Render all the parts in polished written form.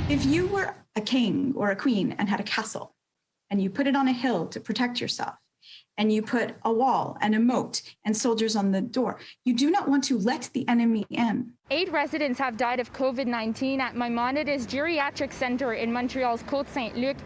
If you were a king or a queen and had a castle, and you put it on a hill to protect yourself, and you put a wall and a moat and soldiers on the door, you do not want to let the enemy in. 8 residents have died of COVID-19 at Maimonides Geriatric Center in Montreal's Côte-Saint-Luc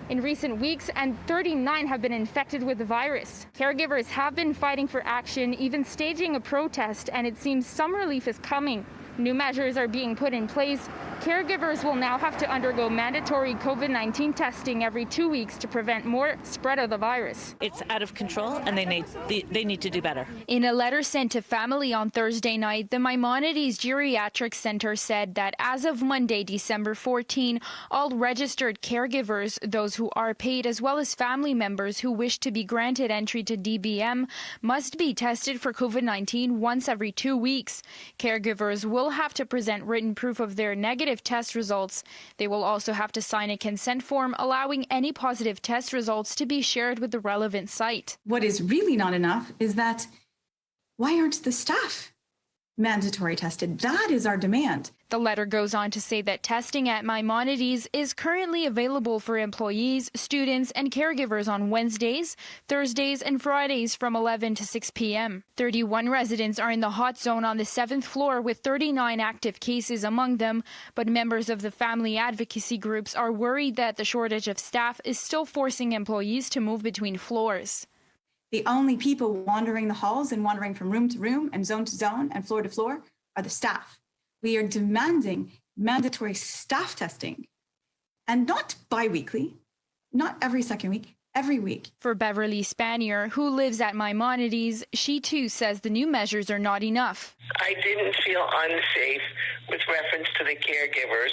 in recent weeks, and 39 have been infected with the virus. Caregivers have been fighting for action, even staging a protest, and it seems some relief is coming. New measures are being put in place. Caregivers will now have to undergo mandatory COVID-19 testing every 2 weeks to prevent more spread of the virus. It's out of control, and they need to do better. In a letter sent to family on Thursday night, the Maimonides Geriatric Center said that as of Monday, December 14, all registered caregivers, those who are paid, as well as family members who wish to be granted entry to DBM, must be tested for COVID-19 once every 2 weeks. Caregivers will have to present written proof of their negative test results. They will also have to sign a consent form allowing any positive test results to be shared with the relevant site. What is really not enough is that why aren't the staff mandatory tested? That is our demand. The letter goes on to say that testing at Maimonides is currently available for employees, students, and caregivers on Wednesdays, Thursdays, and Fridays from 11 to 6 p.m. 31 residents are in the hot zone on the 7th floor with 39 active cases among them, but members of the family advocacy groups are worried that the shortage of staff is still forcing employees to move between floors. The only people wandering the halls and wandering from room to room and zone to zone and floor to floor are the staff. We are demanding mandatory staff testing, and not bi-weekly, not every second week, every week. For Beverly Spanier, who lives at Maimonides, she too says the new measures are not enough. I didn't feel unsafe with reference to the caregivers.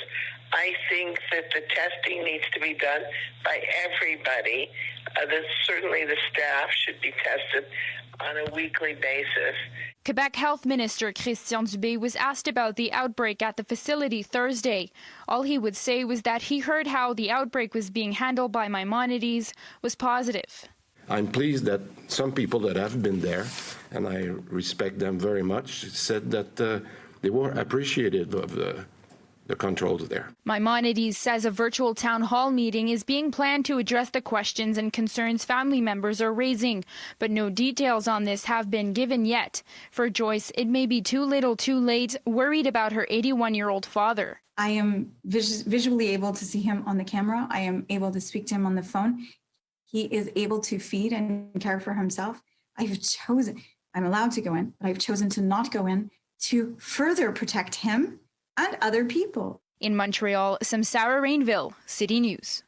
I think that the testing needs to be done by everybody. Certainly the staff should be tested on a weekly basis. Quebec Health Minister Christian Dubé was asked about the outbreak at the facility Thursday. All he would say was that he heard how the outbreak was being handled by Maimonides was positive. I'm pleased that some people that have been there, and I respect them very much, said that they were appreciative of the controls there. Maimonides says a virtual town hall meeting is being planned to address the questions and concerns family members are raising, but no details on this have been given yet. For Joyce, it may be too little too late, worried about her 81-year-old father. I am visually able to see him on the camera. I am able to speak to him on the phone. He is able to feed and care for himself. I'm allowed to go in, but I've chosen to not go in to further protect him and other people. In Montreal, Samsara Rainville, City News.